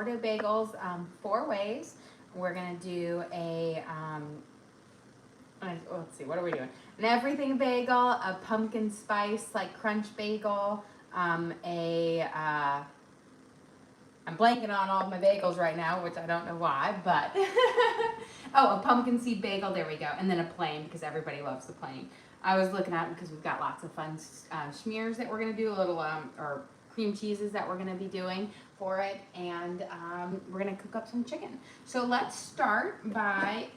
sourdough bagels 4 ways. We're gonna do a, let's see, what are we doing? An everything bagel, a pumpkin spice like crunch bagel, I'm blanking on all of my bagels right now, which I don't know why, but oh, a pumpkin seed bagel, there we go, and then a plain because everybody loves the plain. I was looking at it because we've got lots of fun smears that we're gonna do, a little or cream cheeses that we're gonna be doing for it, and we're gonna cook up some chicken. So let's start by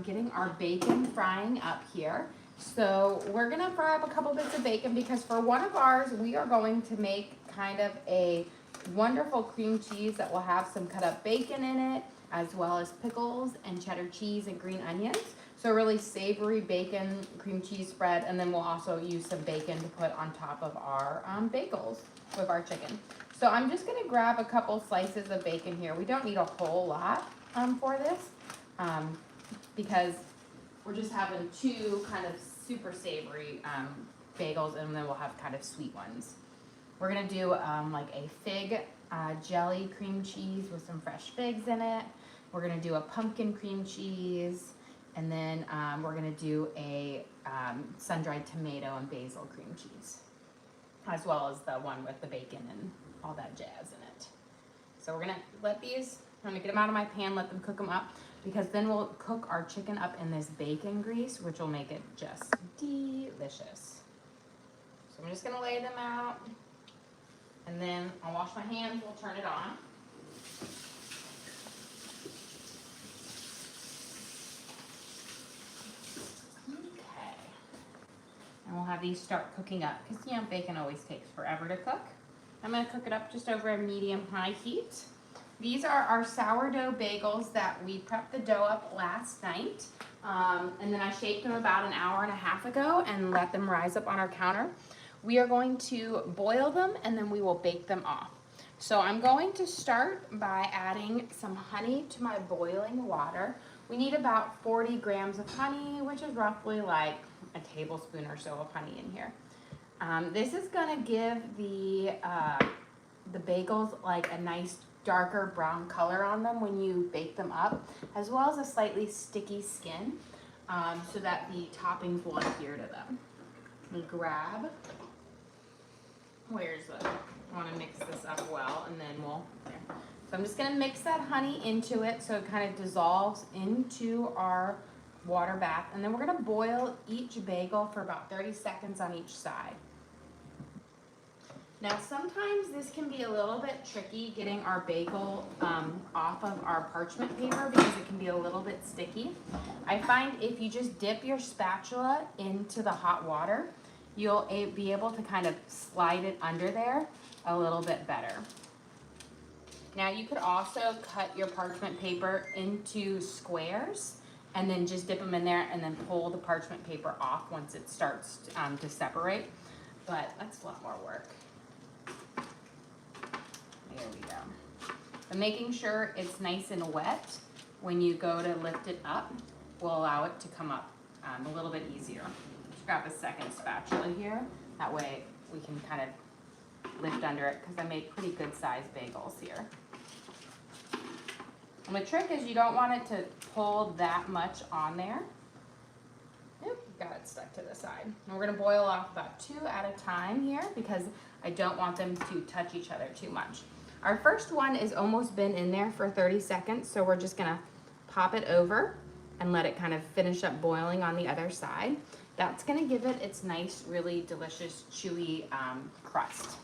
getting our bacon frying up here. So we're gonna fry up a couple bits of bacon because for one of ours, we are going to make kind of a wonderful cream cheese that will have some cut up bacon in it, as well as pickles and cheddar cheese and green onions. So really savory bacon cream cheese spread, and then we'll also use some bacon to put on top of our bagels with our chicken. So I'm just gonna grab a couple slices of bacon here. We don't need a whole lot for this because we're just having 2 kind of super savory bagels, and then we'll have kind of sweet ones. We're gonna do like a fig jelly cream cheese with some fresh figs in it. We're gonna do a pumpkin cream cheese, and then we're gonna do a sun-dried tomato and basil cream cheese, as well as the one with the bacon and all that jazz in it. So we're gonna let these, I'm gonna get them out of my pan, let them cook them up, because then we'll cook our chicken up in this bacon grease, which will make it just delicious. So I'm just gonna lay them out. And then I'll wash my hands, we'll turn it on. Okay. And we'll have these start cooking up because, you know, bacon always takes forever to cook. I'm gonna cook it up just over a medium-high heat. These are our sourdough bagels that we prepped the dough up last night. And then I shaped them about an hour and a half ago and let them rise up on our counter. We are going to boil them and then we will bake them off. So I'm going to start by adding some honey to my boiling water. We need about 40 grams of honey, which is roughly like a tablespoon or so of honey in here. This is gonna give the bagels like a nice darker brown color on them when you bake them up, as well as a slightly sticky skin, so that the toppings will adhere to them. Let me grab, I want to mix this up well, and then there. So I'm just going to mix that honey into it so it kind of dissolves into our water bath, and then we're going to boil each bagel for about 30 seconds on each side. Now sometimes this can be a little bit tricky getting our bagel off of our parchment paper because it can be a little bit sticky. I find if you just dip your spatula into the hot water, you'll be able to kind of slide it under there a little bit better. Now you could also cut your parchment paper into squares and then just dip them in there and then pull the parchment paper off once it starts to separate, but that's a lot more work. There we go. But making sure it's nice and wet when you go to lift it up will allow it to come up a little bit easier. Just grab a second spatula here. That way we can kind of lift under it because I made pretty good sized bagels here. And the trick is you don't want it to pull that much on there. Yep, got it stuck to the side. And we're gonna boil off about 2 at a time here because I don't want them to touch each other too much. Our first one is almost been in there for 30 seconds, so we're just gonna pop it over and let it kind of finish up boiling on the other side. That's gonna give it its nice, really delicious, chewy crust.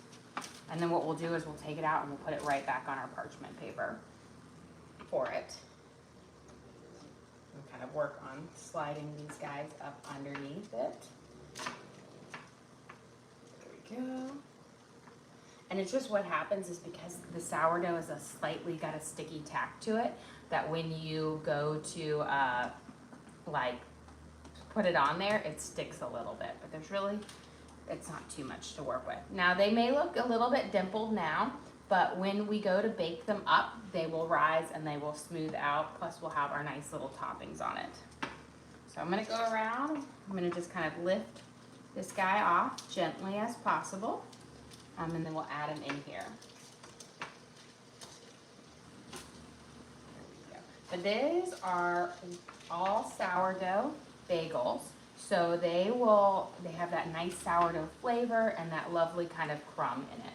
And then what we'll do is we'll take it out and we'll put it right back on our parchment paper for it. And kind of work on sliding these guys up underneath it. There we go. And it's just what happens is because the sourdough is slightly got a sticky tack to it, that when you go to like put it on there, it sticks a little bit, but it's not too much to work with. Now they may look a little bit dimpled now, but when we go to bake them up, they will rise and they will smooth out, plus we'll have our nice little toppings on it. So I'm gonna go around, I'm gonna just kind of lift this guy off gently as possible. And then we'll add them in here. But these are all sourdough bagels. So they have that nice sourdough flavor and that lovely kind of crumb in it.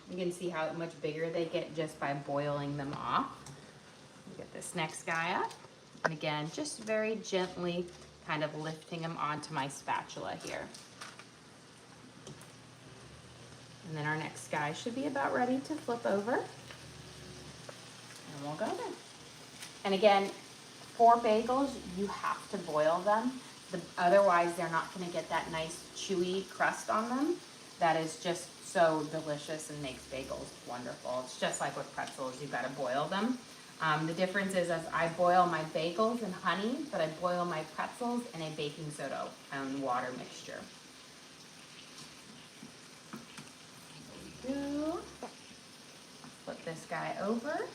You can see how much bigger they get just by boiling them off. Get this next guy up. And again, just very gently kind of lifting them onto my spatula here. And then our next guy should be about ready to flip over. And we'll go there. And again, for bagels, you have to boil them. Otherwise, they're not going to get that nice chewy crust on them. That is just so delicious and makes bagels wonderful. It's just like with pretzels, you've got to boil them. The difference is as I boil my bagels in honey, but I boil my pretzels in a baking soda and water mixture. There we go. Flip this guy over.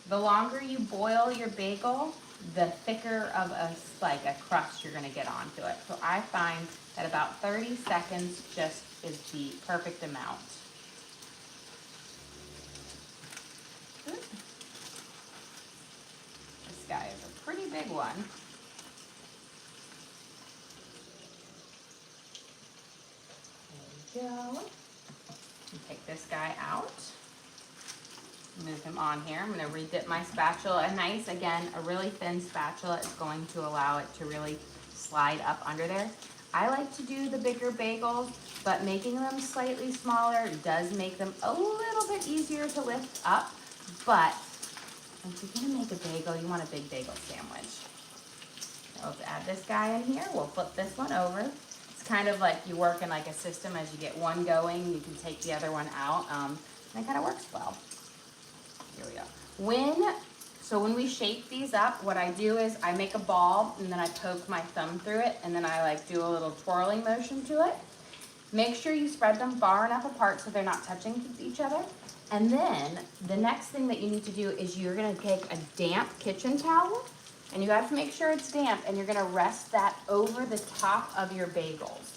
The longer you boil your bagel, the thicker of a crust you're gonna get onto it. So I find that about 30 seconds just is the perfect amount. This guy is a pretty big one. There we go. And take this guy out. Move him on here. I'm going to redip my spatula. A really thin spatula is going to allow it to really slide up under there. I like to do the bigger bagels, but making them slightly smaller does make them a little bit easier to lift up. But if you're going to make a bagel, you want a big bagel sandwich. So let's add this guy in here. We'll flip this one over. It's kind of like you work in like a system. As you get one going, you can take the other one out. And it kind of works well. Here we go. When we shape these up, what I do is I make a ball and then I poke my thumb through it and then I do a little twirling motion to it. Make sure you spread them far enough apart so they're not touching each other. And then the next thing that you need to do is you're gonna take a damp kitchen towel and you have to make sure it's damp and you're gonna rest that over the top of your bagels.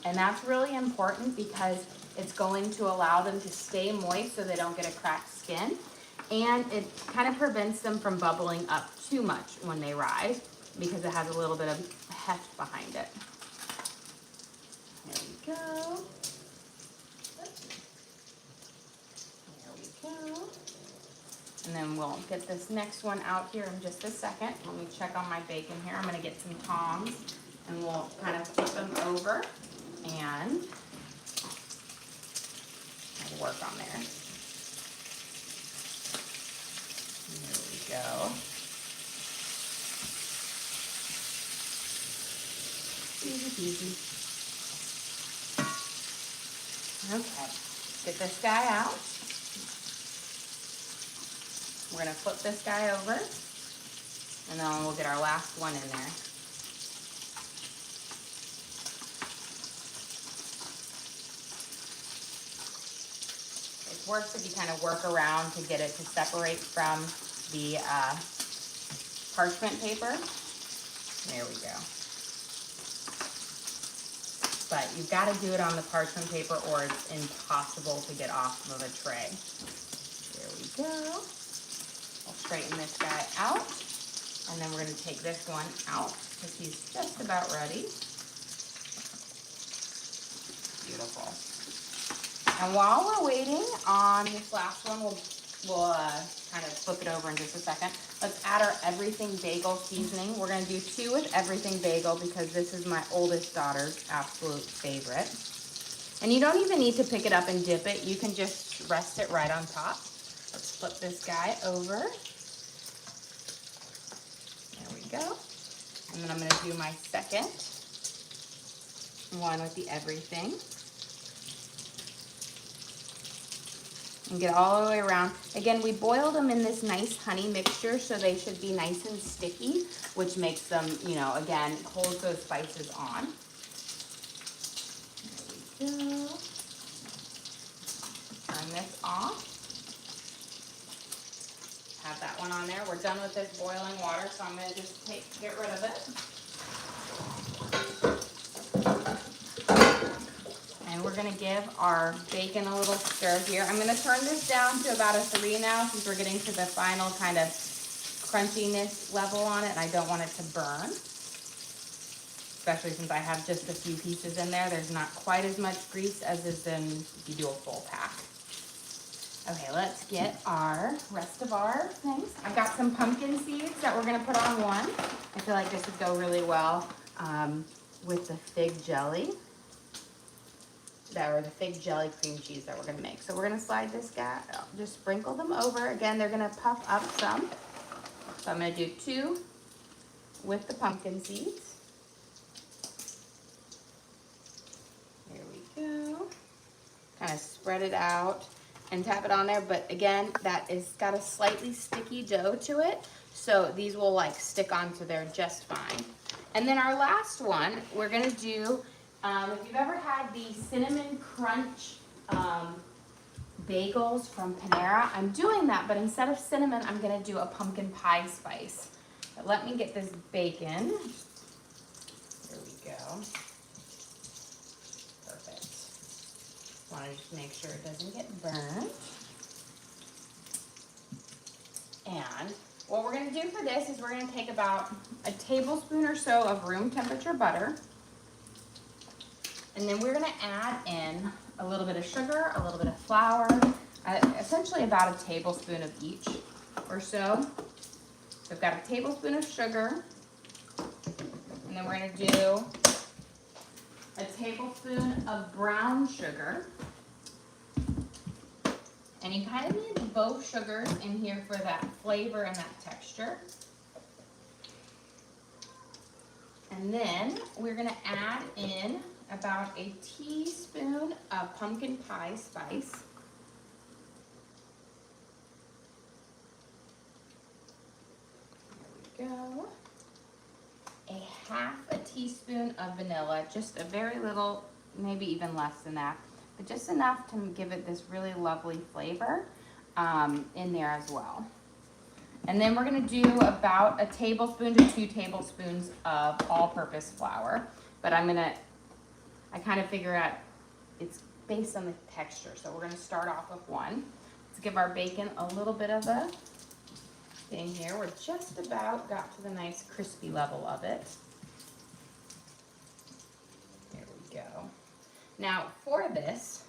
And that's really important because it's going to allow them to stay moist so they don't get a cracked skin. And it kind of prevents them from bubbling up too much when they rise because it has a little bit of heft behind it. There we go. There we go. And then we'll get this next one out here in just a second. Let me check on my bacon here. I'm going to get some tongs and we'll kind of flip them over and work on there. There we go. Easy peasy. Okay, get this guy out. We're gonna flip this guy over and then we'll get our last one in there. It works if you kind of work around to get it to separate from the parchment paper. There we go. But you've got to do it on the parchment paper or it's impossible to get off of a tray. There we go. I'll straighten this guy out. And then we're going to take this one out because he's just about ready. Beautiful. And while we're waiting on this last one, we'll kind of flip it over in just a second. Let's add our everything bagel seasoning. We're going to do 2 with everything bagel because this is my oldest daughter's absolute favorite. And you don't even need to pick it up and dip it. You can just rest it right on top. Let's flip this guy over. There we go. And then I'm going to do my second one with the everything. And get all the way around. Again, we boiled them in this nice honey mixture, so they should be nice and sticky, which makes them, again, holds those spices on. There we go. Turn this off. Have that one on there. We're done with this boiling water, so I'm going to just get rid of it. And we're we're gonna give our bacon a little stir here. I'm gonna turn this down to about a 3 now since we're getting to the final kind of crunchiness level on it, and I don't want it to burn. Especially since I have just a few pieces in there. There's not quite as much grease as is in if you do a full pack. Okay, let's get our rest of our things. I've got some pumpkin seeds that we're gonna put on one. I feel like this would go really well with the fig jelly. Or the fig jelly cream cheese that we're gonna make. So we're gonna slide this guy, just sprinkle them over. Again, they're gonna puff up some. So I'm gonna do 2 with the pumpkin seeds. Here we go. Kind of spread it out and tap it on there. But again, that is got a slightly sticky dough to it. So these will like stick onto there just fine. And then our last one, we're gonna do, if you've ever had the cinnamon crunch bagels from Panera, I'm doing that, but instead of cinnamon, I'm gonna do a pumpkin pie spice. But let me get this bacon. Here we go. Perfect. Want to just make sure it doesn't get burned. And what we're gonna do for this is we're gonna take about a tablespoon or so of room temperature butter. And then we're gonna add in a little bit of sugar, a little bit of flour, essentially about a tablespoon of each or so. So I've got a tablespoon of sugar, and then we're gonna do a tablespoon of brown sugar. And you kind of need both sugars in here for that flavor and that texture. And then we're gonna add in about a teaspoon of pumpkin pie spice. There we go. A half a teaspoon of vanilla, just a very little, maybe even less than that, but just enough to give it this really lovely flavor in there as well. And then we're gonna do about a tablespoon to 2 tablespoons of all-purpose flour, but I kind of figure out it's based on the texture. So we're gonna start off with 1. Let's give our bacon a little bit of a thing here. We're just about got to the nice crispy level of it. There we go. Now for this,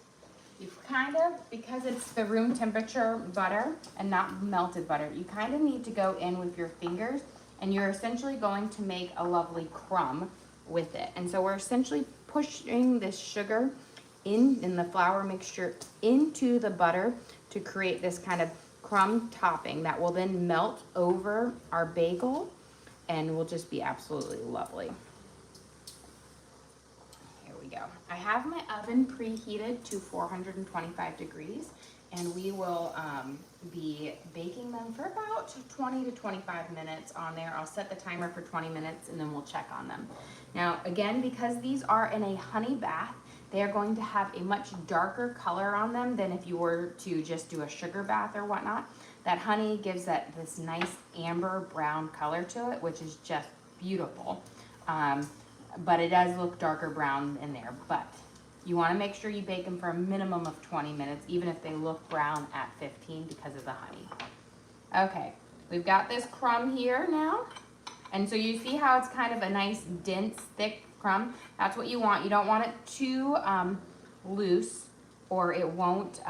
you've kind of, because it's the room temperature butter and not melted butter, you kind of need to go in with your fingers, and you're essentially going to make a lovely crumb with it. And so we're essentially pushing this sugar in the flour mixture into the butter to create this kind of crumb topping that will then melt over our bagel and will just be absolutely lovely. Here we go. I have my oven preheated to 425 degrees, and we will be baking them for about 20 to 25 minutes on there. I'll set the timer for 20 minutes and then we'll check on them. Now, again, because these are in a honey bath, they are going to have a much darker color on them than if you were to just do a sugar bath or whatnot. That honey gives this nice amber brown color to it, which is just beautiful. But it does look darker brown in there. But you want to make sure you bake them for a minimum of 20 minutes, even if they look brown at 15 because of the honey. Okay, we've got this crumb here now. And so you see how it's kind of a nice, dense, thick crumb? That's what you want. You don't want it too loose, or it won't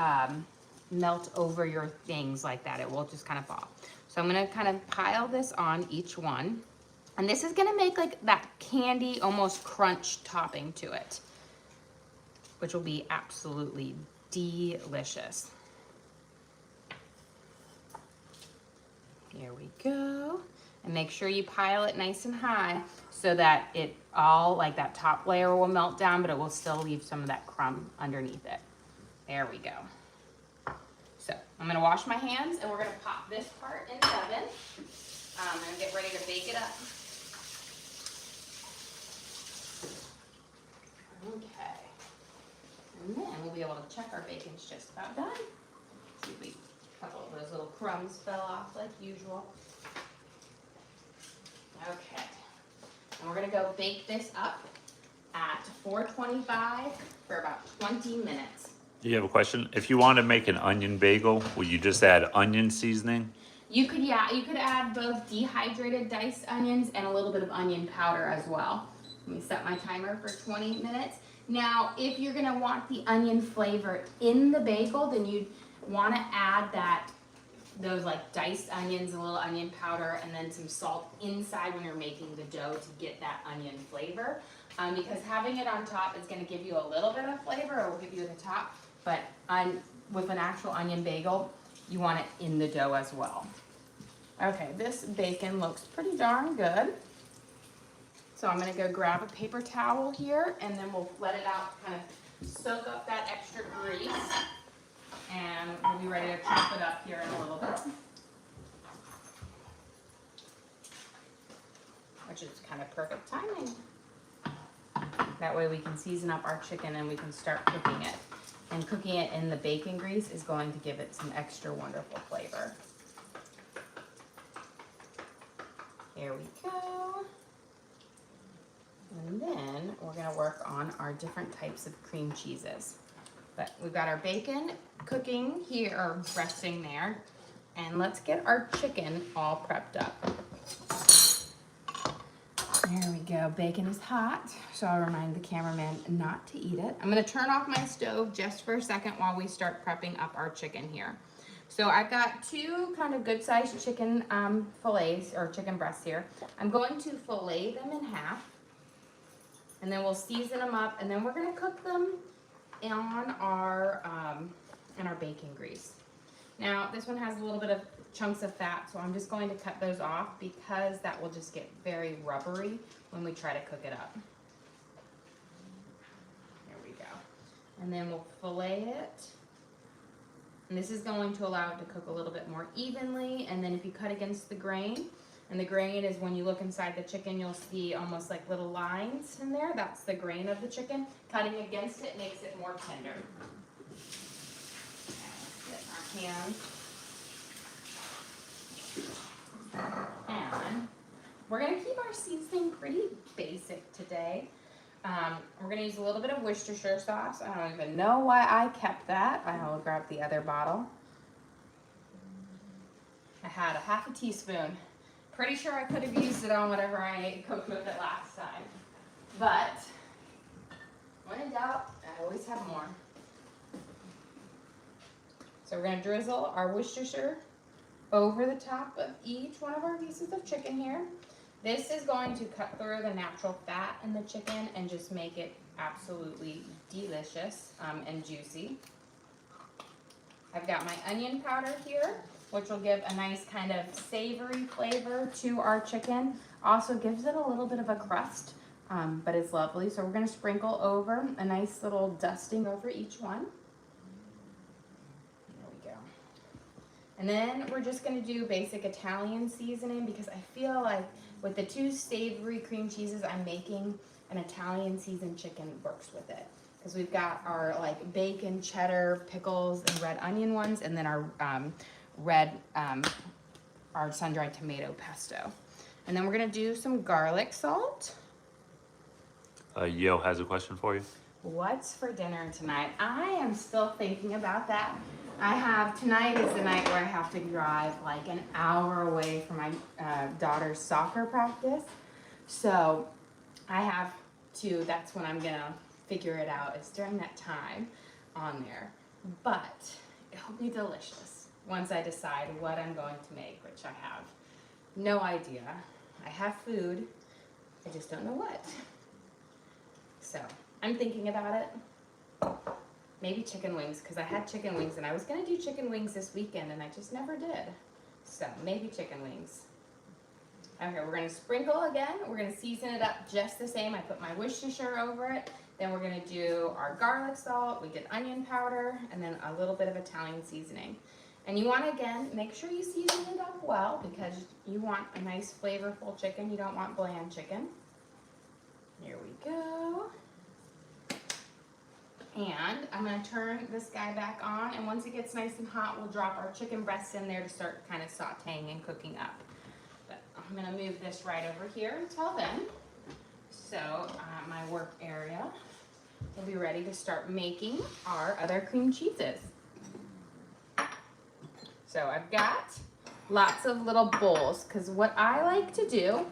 melt over your things like that. It will just kind of fall. So I'm gonna kind of pile this on each one. And this is gonna make like that candy, almost crunch topping to it, which will be absolutely delicious. Here we go. And make sure you pile it nice and high so that it all, like that top layer will melt down, but it will still leave some of that crumb underneath it. There we go. So I'm gonna wash my hands and we're gonna pop this part in the oven and get ready to bake it up. Okay. And then we'll be able to check our bacon's just about done. See if a couple of those little crumbs fell off like usual. Okay, and we're gonna go bake this up at 425 for about 20 minutes. You have a question? If you want to make an onion bagel, will you just add onion seasoning? You could, yeah, you could add both dehydrated diced onions and a little bit of onion powder as well. Let me set my timer for 20 minutes. Now, if you're gonna want the onion flavor in the bagel, then you'd wanna add those like diced onions, a little onion powder, and then some salt inside when you're making the dough to get that onion flavor. Because having it on top is gonna give you a little bit of flavor, or will give you the top, but with an actual onion bagel, you want it in the dough as well. Okay, this bacon looks pretty darn good. So I'm gonna go grab a paper towel here, and then we'll let it out, kind of soak up that extra grease, and we'll be ready to chop it up here in a little bit. Which is kind of perfect timing. That way we can season up our chicken and we can start cooking it. And cooking it in the bacon grease is going to give it some extra wonderful flavor. Here we go. And then we're gonna work on our different types of cream cheeses. But we've got our bacon cooking here, or resting there. And let's get our chicken all prepped up. There we go, bacon is hot, so I'll remind the cameraman not to eat it. I'm gonna turn off my stove just for a second while we start prepping up our chicken here. So I've got two kind of good sized chicken fillets, or chicken breasts here. I'm going to fillet them in half, and then we'll season them up, and then we're gonna cook them on our bacon grease. Now, this one has a little bit of chunks of fat, so I'm just going to cut those off because that will just get very rubbery when we try to cook it up. There we go. And then we'll fillet it. And this is going to allow it to cook a little bit more evenly. And then if you cut against the grain, and the grain is when you look inside the chicken, you'll see almost like little lines in there. That's the grain of the chicken. Cutting against it makes it more tender. Get our hands. And we're gonna keep our seasoning pretty basic today. We're gonna use a little bit of Worcestershire sauce. I don't even know why I kept that. I will grab the other bottle. I had a half a teaspoon. Pretty sure I could have used it on whatever I cooked with it last time. But when in doubt, I always have more. So we're gonna drizzle our Worcestershire over the top of each one of our pieces of chicken here. This is going to cut through the natural fat in the chicken and just make it absolutely delicious and juicy. I've got my onion powder here, which will give a nice kind of savory flavor to our chicken. Also gives it a little bit of a crust, but it's lovely. So we're gonna sprinkle over a nice little dusting over each one. And then we're just gonna do basic Italian seasoning because I feel like with the two savory cream cheeses I'm making, an Italian seasoned chicken works with it. Because we've got our like bacon, cheddar, pickles, and red onion ones, and then our our sun-dried tomato pesto. And then we're gonna do some garlic salt. Yo has a question for you. What's for dinner tonight? I am still thinking about that. Tonight is the night where I have to drive like an hour away from my daughter's soccer practice. So I have to, that's when I'm gonna figure it out, is during that time on there. But it'll be delicious once I decide what I'm going to make, which I have no idea. I have food, I just don't know what. So I'm thinking about it. Maybe chicken wings, because I had chicken wings and I was gonna do chicken wings this weekend and I just never did. So maybe chicken wings. Okay, we're gonna sprinkle again. We're gonna season it up just the same. I put my Worcestershire over it. Then we're gonna do our garlic salt. We did onion powder and then a little bit of Italian seasoning. And you wanna, again, make sure you season it up well because you want a nice flavorful chicken. You don't want bland chicken. Here we go. And I'm gonna turn this guy back on, and once it gets nice and hot, we'll drop our chicken breasts in there to start kind of sauteing and cooking up. But I'm gonna move this right over here until then. So my work area will be ready to start making our other cream cheeses. So I've got lots of little bowls, because what I like to do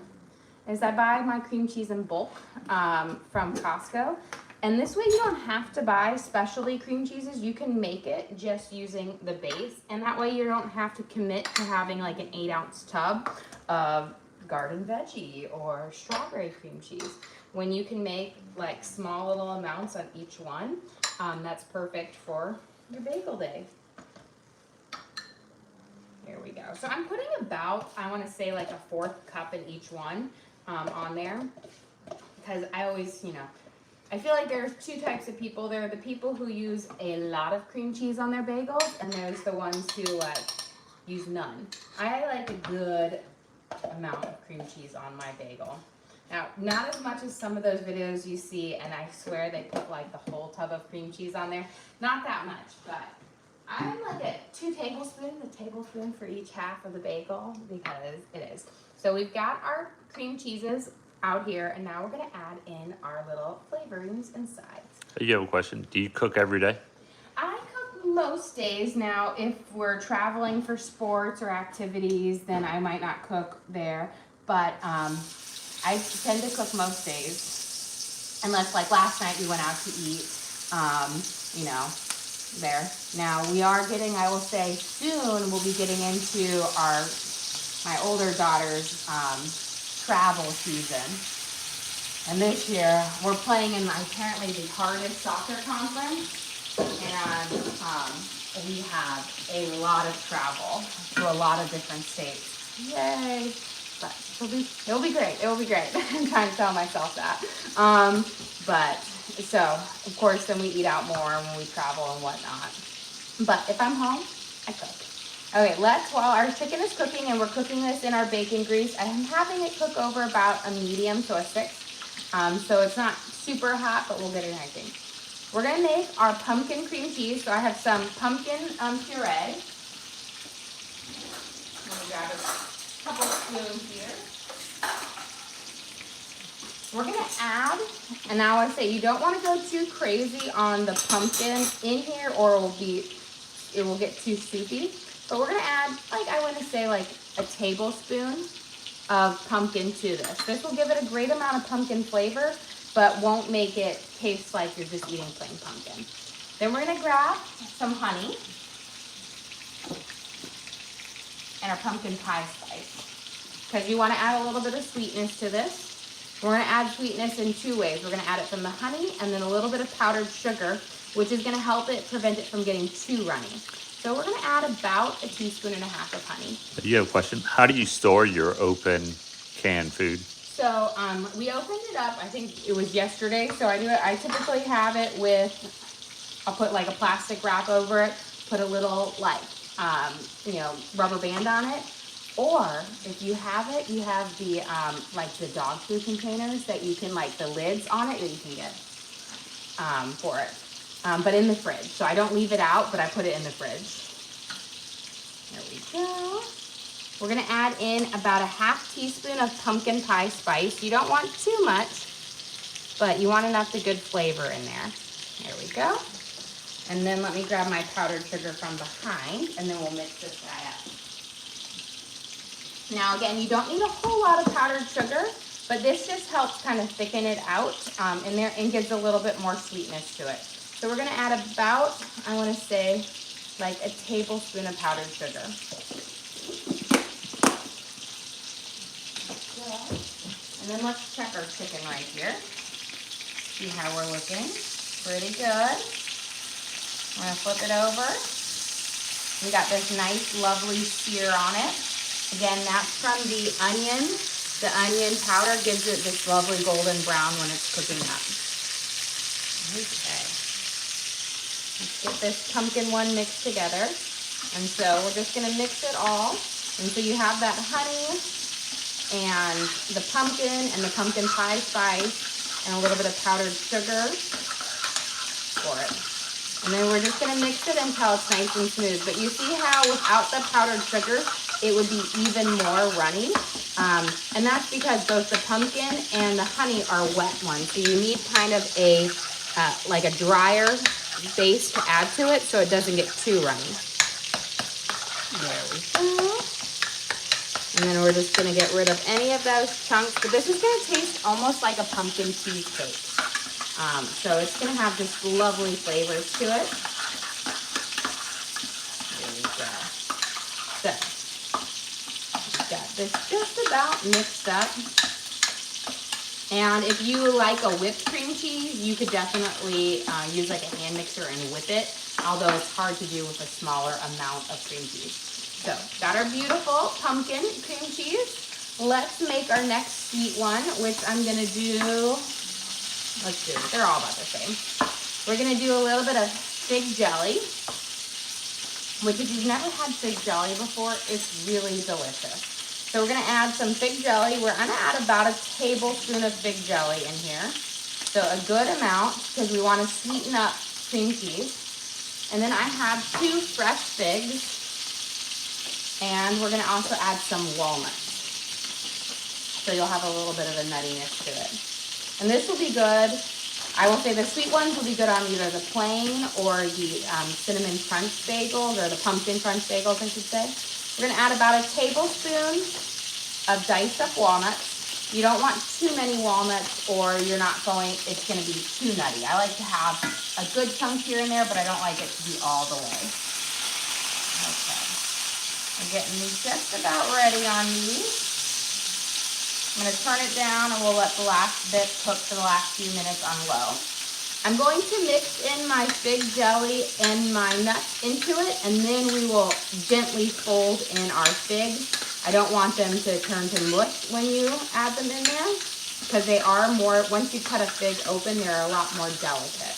is I buy my cream cheese in bulk from Costco. And this way you don't have to buy specialty cream cheeses. You can make it just using the base. And that way you don't have to commit to having like an 8-ounce tub of garden veggie or strawberry cream cheese. When you can make like small little amounts on each one, that's perfect for your bagel day. Here we go. So I'm putting about, I want to say like a 4th cup in each one on there, because I always, I feel like there's 2 types of people. There are the people who use a lot of cream cheese on their bagels, and there's the ones who use none. I like a good amount of cream cheese on my bagel. Now, not as much as some of those videos you see, and I swear they put like the whole tub of cream cheese on there. Not that much, but I like a 2 tablespoons, a tablespoon for each half of the bagel, because it is. So we've got our cream cheeses out here, and now we're gonna add in our little flavorings and sides. You have a question. Do you cook every day? I cook most days. Now, if we're traveling for sports or activities, then I might not cook there, but I tend to cook most days, unless like last night we went out to eat, there. Now we are getting, I will say soon, we'll be getting into my older daughter's travel season. And this year we're playing in apparently the hardest soccer conference, and we have a lot of travel to a lot of different states. Yay! But it'll be great. It will be great. I'm trying to tell myself that. So of course then we eat out more when we travel and whatnot. But if I'm home, I cook. Okay, while our chicken is cooking and we're cooking this in our bacon grease, I'm having it cook over about a medium to a 6. So it's not super hot, but we'll get it anything. We're gonna make our pumpkin cream cheese. So I have some pumpkin puree. Let me grab a couple spoons here. We're gonna add, and now I say you don't want to go too crazy on the pumpkin in here, or it will get too soupy. But we're gonna add, I want to say like a tablespoon of pumpkin to this. This will give it a great amount of pumpkin flavor, but won't make it taste like you're just eating plain pumpkin. Then we're gonna grab some honey and our pumpkin pie spice, because you want to add a little bit of sweetness to this. We're going to add sweetness in 2 ways. We're going to add it from the honey and then a little bit of powdered sugar, which is going to help it prevent it from getting too runny. So we're going to add about 1.5 teaspoons of honey. You have a question. How do you store your open canned food? So we opened it up, I think it was yesterday. So I typically have it with, I'll put like a plastic wrap over it, put a little rubber band on it. Or if you have it, you have the the dog food containers that you can, the lids on it that you can get for it. But in the fridge. So I don't leave it out, but I put it in the fridge. There we go. We're gonna add in about 1/2 teaspoon of pumpkin pie spice. You don't want too much, but you want enough of good flavor in there. There we go. And then let me grab my powdered sugar from behind, and then we'll mix this guy up. Now again, you don't need a whole lot of powdered sugar, but this just helps kind of thicken it out in there and gives a little bit more sweetness to it. So we're gonna add about, I wanna say, like a tablespoon of powdered sugar. And then let's check our chicken right here. See how we're looking. Pretty good. I'm gonna flip it over. We got this nice, lovely sear on it. Again, that's from the onion. The onion powder gives it this lovely golden brown when it's cooking up. Okay. Let's get this pumpkin one mixed together. And so we're just gonna mix it all. And so you have that honey and the pumpkin pie spice and a little bit of powdered sugar for it. And then we're just gonna mix it until it's nice and smooth. But you see how without the powdered sugar, it would be even more runny. And that's because both the pumpkin and the honey are wet ones. So you need kind of a, like a drier base to add to it so it doesn't get too runny. There we go. And then we're just gonna get rid of any of those chunks. But this is gonna taste almost like a pumpkin cheesecake. So it's gonna have just lovely flavors to it. There we go. So, got this just about mixed up. And if you like a whipped cream cheese, you could definitely use like a hand mixer and whip it, although it's hard to do with a smaller amount of cream cheese. So, got our beautiful pumpkin cream cheese. Let's make our next sweet one, which I'm gonna do, let's do, they're all about the same. We're gonna do a little bit of fig jelly, which if you've never had fig jelly before, it's really delicious. So we're gonna add some fig jelly. We're gonna add about a tablespoon of fig jelly in here. So a good amount, because we wanna sweeten up cream cheese. And then I have 2 fresh figs. And we're gonna also add some walnuts. So you'll have a little bit of a nuttiness to it. And this will be good. I will say the sweet ones will be good on either the plain or the cinnamon crunch bagels, or the pumpkin crunch bagels, I should say. We're gonna add about a tablespoon of diced up walnuts. You don't want too many walnuts or it's gonna be too nutty. I like to have a good chunk here and there, but I don't like it to be all the way. Okay, we're getting these just about ready on these. I'm gonna turn it down and we'll let the last bit cook for the last few minutes on low. I'm going to mix in my fig jelly and my nuts into it, and then we will gently fold in our figs. I don't want them to turn to mush when you add them in there, because they are more, once you cut a fig open, they're a lot more delicate.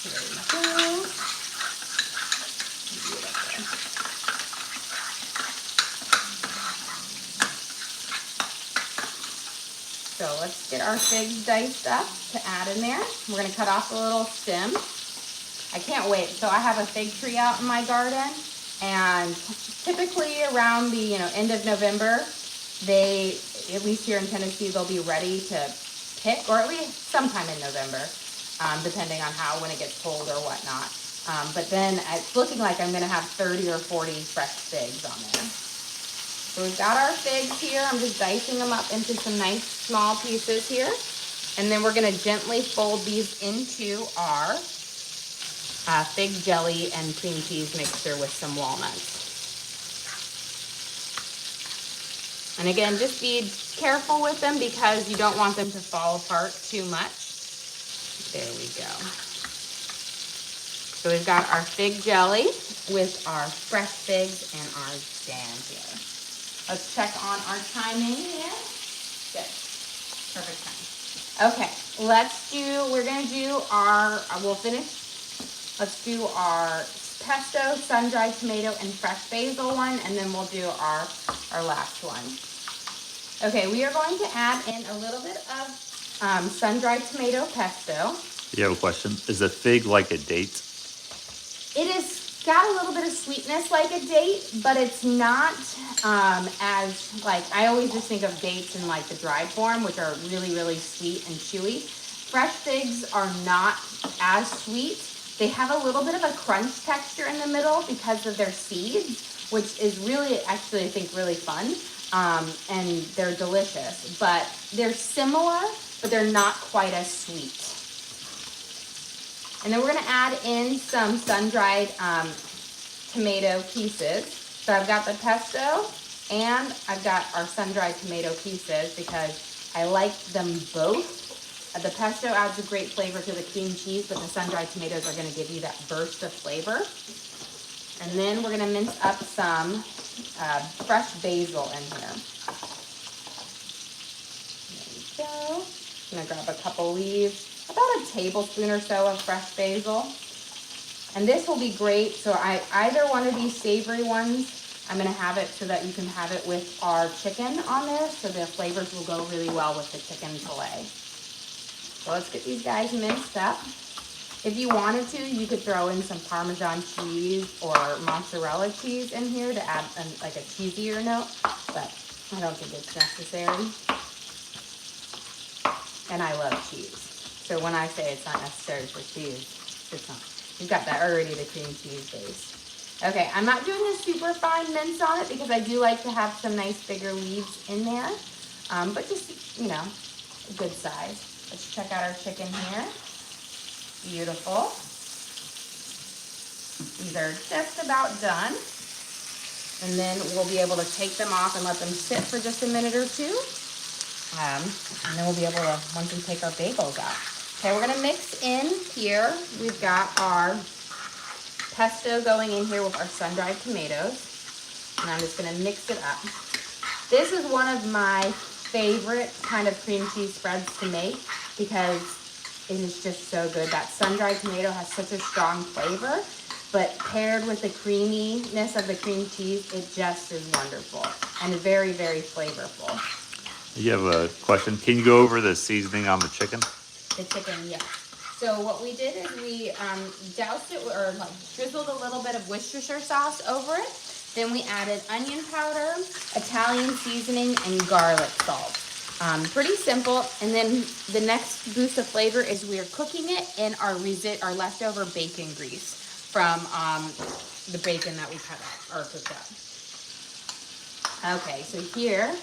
There we go. Beautiful. So let's get our figs diced up to add in there. We're gonna cut off the little stem. I can't wait. So I have a fig tree out in my garden, and typically around the end of November, they, at least here in Tennessee, they'll be ready to pick, or at least sometime in November, depending on when it gets cold or whatnot. But then it's looking like I'm gonna have 30 or 40 fresh figs on there. So we've got our figs here. I'm just dicing them up into some nice small pieces here. And then we're gonna gently fold these into our fig jelly and cream cheese mixture with some walnuts. And again, just be careful with them because you don't want them to fall apart too much. There we go. So we've got our fig jelly with our fresh figs and our jam here. Let's check on our timing here. Good. Perfect time. Okay, we're gonna do our, let's do our pesto, sun-dried tomato, and fresh basil one, and then we'll do our last one. Okay, we are going to add in a little bit of sun-dried tomato pesto. You have a question? Is a fig like a date? It is got a little bit of sweetness like a date, but it's not as, like, I always just think of dates in like the dried form, which are really, really sweet and chewy. Fresh figs are not as sweet. They have a little bit of a crunch texture in the middle because of their seeds, which is really, actually, I think really fun. And they're delicious, but they're similar, but they're not quite as sweet. And then we're gonna add in some sun-dried tomato pieces. So I've got the pesto and I've got our sun-dried tomato pieces because I like them both. The pesto adds a great flavor to the cream cheese, but the sun-dried tomatoes are gonna give you that burst of flavor. And then we're gonna mince up some fresh basil in here. There we go. I'm gonna grab a couple leaves. About a tablespoon or so of fresh basil. And this will be great. So either one of these savory ones, I'm gonna have it so that you can have it with our chicken on there, so the flavors will go really well with the chicken fillet. So let's get these guys minced up. If you wanted to, you could throw in some Parmesan cheese or mozzarella cheese in here to add like a cheesier note, but I don't think it's necessary. And I love cheese. So when I say it's not necessary for cheese, it's not. You've got that already, the cream cheese base. Okay, I'm not doing a super fine mince on it because I do like to have some nice bigger leaves in there. But just, you know, a good size. Let's check out our chicken here. Beautiful. These are just about done. And then we'll be able to take them off and let them sit for just a minute or two. And then we'll be able to, once we take our bagels out. Okay, we're gonna mix in here. We've got our pesto going in here with our sun-dried tomatoes. And I'm just gonna mix it up. This is one of my favorite kind of cream cheese spreads to make because it is just so good. That sun-dried tomato has such a strong flavor, but paired with the creaminess of the cream cheese, it just is wonderful and very, very flavorful. You have a question? Can you go over the seasoning on the chicken? The chicken, yeah. So what we did is we doused it or like drizzled a little bit of Worcestershire sauce over it. Then we added onion powder, Italian seasoning, and garlic salt. Pretty simple. And then the next boost of flavor is we are cooking it in our leftover bacon grease from the bacon that we cut up or cooked up. Okay, so here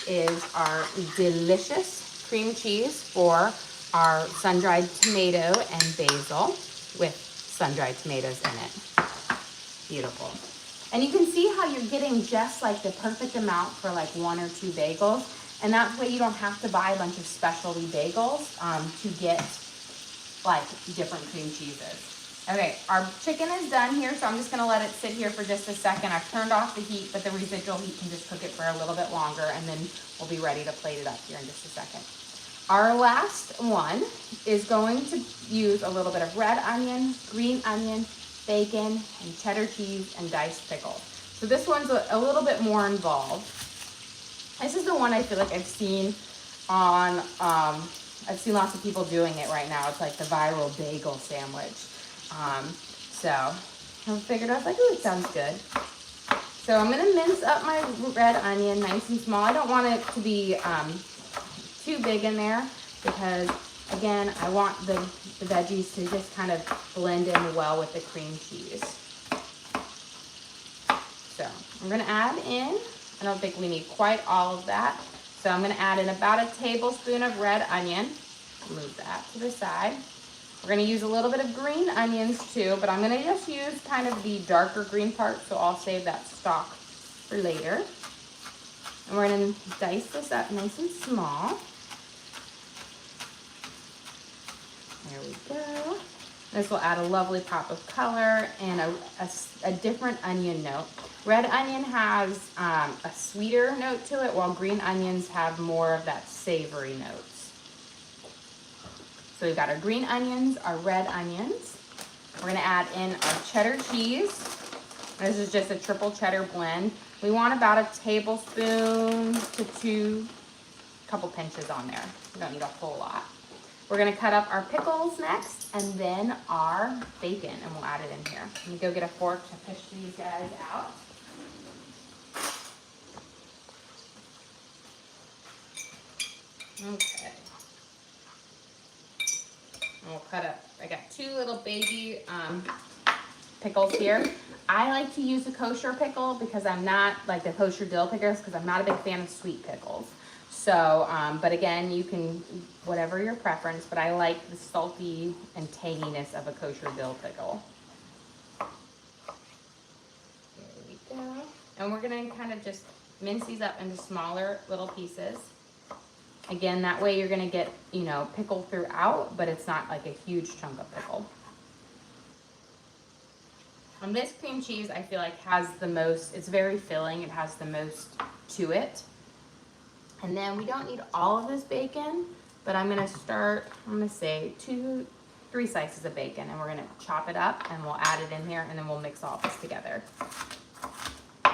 is our delicious cream cheese for our sun-dried tomato and basil with sun-dried tomatoes in it. Beautiful. And you can see how you're getting just like the perfect amount for like 1 or 2 bagels. And that way you don't have to buy a bunch of specialty bagels to get like different cream cheeses. Okay, our chicken is done here, so I'm just gonna let it sit here for just a second. I've turned off the heat, but the residual heat can just cook it for a little bit longer, and then we'll be ready to plate it up here in just a second. Our last one is going to use a little bit of red onion, green onion, bacon, and cheddar cheese, and diced pickles. So this one's a little bit more involved. This is the one I feel like I've seen on, I've seen lots of people doing it right now. It's like the viral bagel sandwich. So I figured, I was like, ooh, it sounds good. So I'm gonna mince up my red onion nice and small. I don't want it to be too big in there because, again, I want the veggies to just kind of blend in well with the cream cheese. So I'm gonna add in, I don't think we need quite all of that. So I'm gonna add in about a tablespoon of red onion. Move that to the side. We're gonna use a little bit of green onions too, but I'm gonna just use kind of the darker green part, so I'll save that stalk for later. And we're gonna dice this up nice and small. There we go. This will add a lovely pop of color and a different onion note. Red onion has a sweeter note to it, while green onions have more of that savory notes. So we've got our green onions, our red onions. We're gonna add in our cheddar cheese. This is just a triple cheddar blend. We want about a tablespoon to 2, couple pinches on there. We don't need a whole lot. We're gonna cut up our pickles next, and then our bacon, and we'll add it in here. Let me go get a fork to fish these guys out. Okay. And we'll cut up, I got 2 little baby pickles here. I like to use a kosher pickle because I'm not, like the kosher dill pickles, because I'm not a big fan of sweet pickles. So, but again, you can, whatever your preference, but I like the salty and tanginess of a kosher dill pickle. There we go. And we're gonna kind of just mince these up into smaller little pieces. Again, that way you're gonna get, you know, pickle throughout, but it's not like a huge chunk of pickle. And this cream cheese, I feel like, has the most, it's very filling, it has the most to it. And then we don't need all of this bacon, but I'm gonna say 2, 3 slices of bacon, and we're gonna chop it up and we'll add it in here, and then we'll mix all this together. There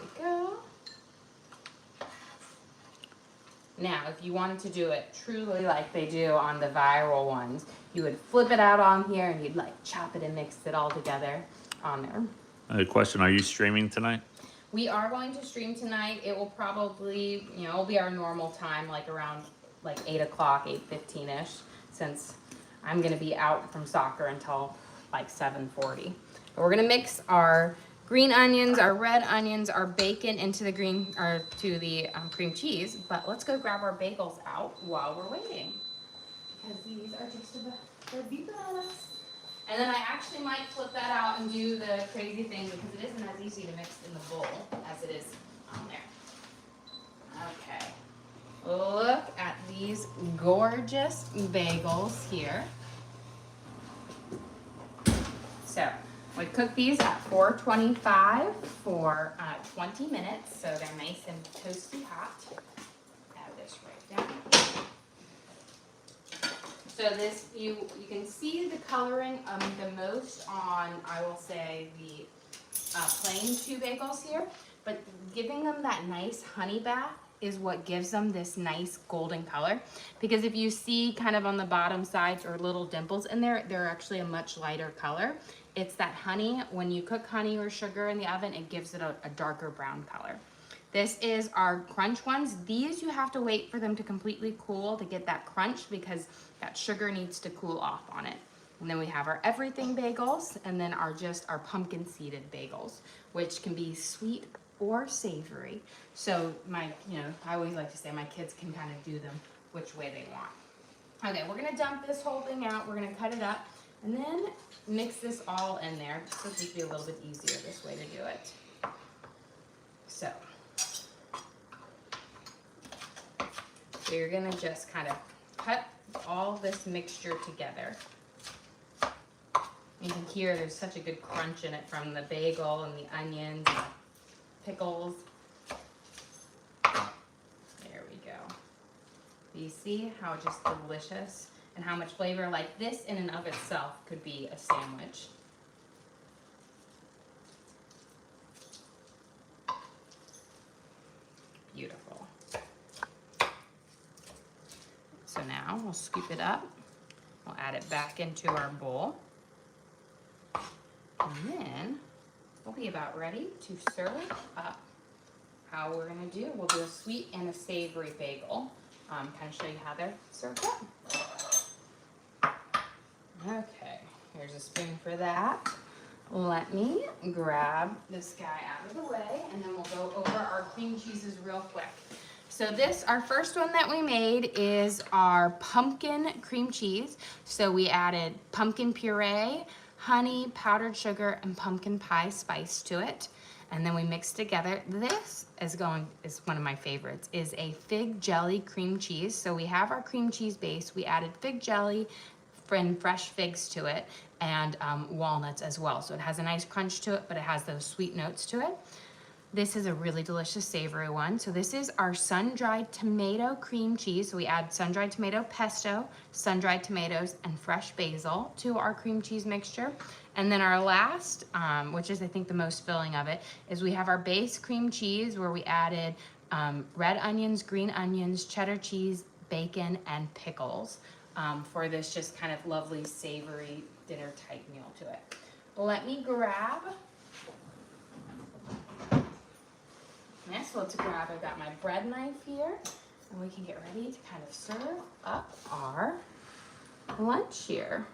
we go. Now, if you wanted to do it truly like they do on the viral ones, you would flip it out on here and you'd like chop it and mix it all together on there. Question, are you streaming tonight? We are going to stream tonight. It will probably, it'll be our normal time, like around like 8 o'clock, 8:15-ish, since I'm gonna be out from soccer until like 7:40. But we're gonna mix our green onions, our red onions, our bacon into the cream cheese. But let's go grab our bagels out while we're waiting, because these are just they're bananas. And then I actually might flip that out and do the crazy thing, because it isn't as easy to mix in the bowl as it is on there. Okay. Look at these gorgeous bagels here. So we cook these at 425 for 20 minutes, so they're nice and toasty hot. Add this right down. So this, you can see the coloring the most on, I will say, the plain 2 bagels here, but giving them that nice honey bath is what gives them this nice golden color. Because if you see kind of on the bottom sides or little dimples in there, they're actually a much lighter color. It's that honey. When you cook honey or sugar in the oven, it gives it a darker brown color. This is our crunch ones. These you have to wait for them to completely cool to get that crunch, because that sugar needs to cool off on it. And then we have our everything bagels, and then our pumpkin seeded bagels, which can be sweet or savory. So I always like to say my kids can kind of do them which way they want. Okay, we're gonna dump this whole thing out. We're gonna cut it up and then mix this all in there. This will be a little bit easier this way to do it. So you're gonna just kind of cut all this mixture together. You can hear there's such a good crunch in it from the bagel and the onions and the pickles. There we go. You see how just delicious and how much flavor, like this in and of itself could be a sandwich. Beautiful. So now we'll scoop it up. We'll add it back into our bowl. And then we'll be about ready to serve up. How we're gonna do, we'll do a sweet and a savory bagel. Kind of show you how they're served up. Okay, here's a spoon for that. Let me grab this guy out of the way, and then we'll go over our cream cheeses real quick. So our first one that we made is our pumpkin cream cheese. So we added pumpkin puree, honey, powdered sugar, and pumpkin pie spice to it. And then we mixed together. This is one of my favorites, is a fig jelly cream cheese. So we have our cream cheese base. We added fig jelly and fresh figs to it, and walnuts as well. So it has a nice crunch to it, but it has those sweet notes to it. This is a really delicious savory one. So this is our sun-dried tomato cream cheese. So we add sun-dried tomato pesto, sun-dried tomatoes, and fresh basil to our cream cheese mixture. And then our last, which is I think the most filling of it, is we have our base cream cheese where we added red onions, green onions, cheddar cheese, bacon, and pickles for this just kind of lovely savory dinner type meal to it. Let me grab this. Let's grab, I've got my bread knife here, and we can get ready to kind of serve up our lunch here.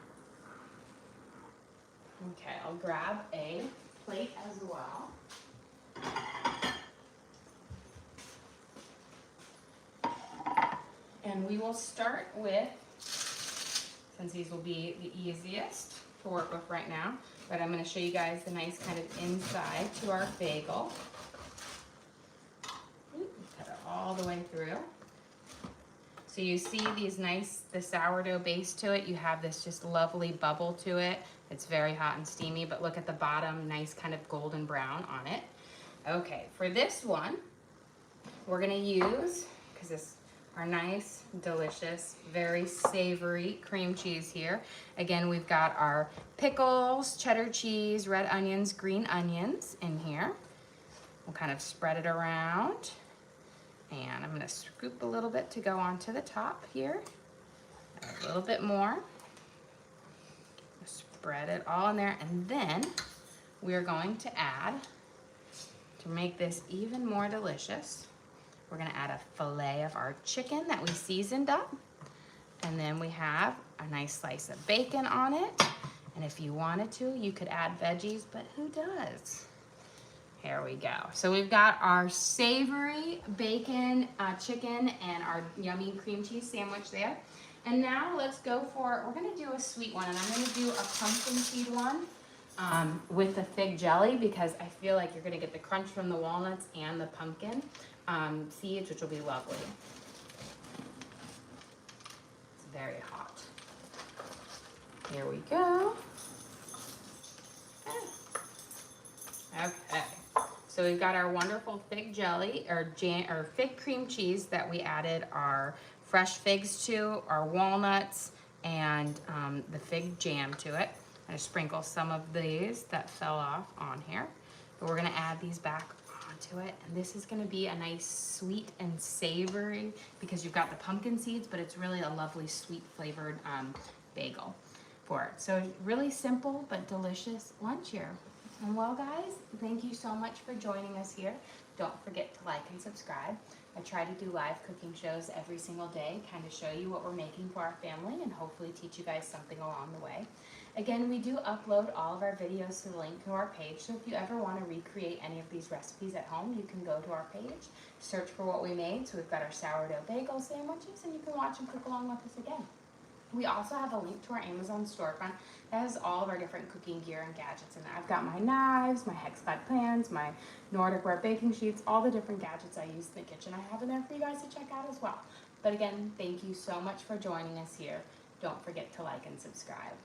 Okay, I'll grab a plate as well. And we will start with, since these will be the easiest to work with right now, but I'm going to show you guys the nice kind of inside to our bagel. Cut it all the way through. So you see the sourdough base to it. You have this just lovely bubble to it. It's very hot and steamy, but look at the bottom, nice kind of golden brown on it. Okay, for this one, we're gonna use, because this our nice, delicious, very savory cream cheese here. Again, we've got our pickles, cheddar cheese, red onions, green onions in here. We'll kind of spread it around. And I'm gonna scoop a little bit to go onto the top here. A little bit more. Spread it all in there, and then we're going to add, to make this even more delicious, we're gonna add a fillet of our chicken that we seasoned up. And then we have a nice slice of bacon on it. And if you wanted to, you could add veggies, but who does? Here we go. So we've got our savory bacon chicken and our yummy cream cheese sandwich there. And now let's go for, we're gonna do a sweet one, and I'm gonna do a pumpkin seed one with the fig jelly, because I feel like you're gonna get the crunch from the walnuts and the pumpkin seeds, which will be lovely. It's very hot. Here we go. Okay. So we've got our wonderful fig jelly, or fig cream cheese that we added our fresh figs to, our walnuts, and the fig jam to it. I'm gonna sprinkle some of these that fell off on here. But we're gonna add these back onto it. And this is gonna be a nice sweet and savory, because you've got the pumpkin seeds, but it's really a lovely sweet flavored bagel for it. So really simple but delicious lunch here. And well guys, thank you so much for joining us here. Don't forget to like and subscribe. I try to do live cooking shows every single day, kind of show you what we're making for our family and hopefully teach you guys something along the way. Again, we do upload all of our videos to the link to our page, so if you ever want to recreate any of these recipes at home, you can go to our page, search for what we made. So we've got our sourdough bagel sandwiches, and you can watch and cook along with us again. We also have a link to our Amazon storefront that has all of our different cooking gear and gadgets in there. I've got my knives, my hex-clad pans, my Nordic ware baking sheets, all the different gadgets I use in the kitchen I have in there for you guys to check out as well. But again, thank you so much for joining us here. Don't forget to like and subscribe.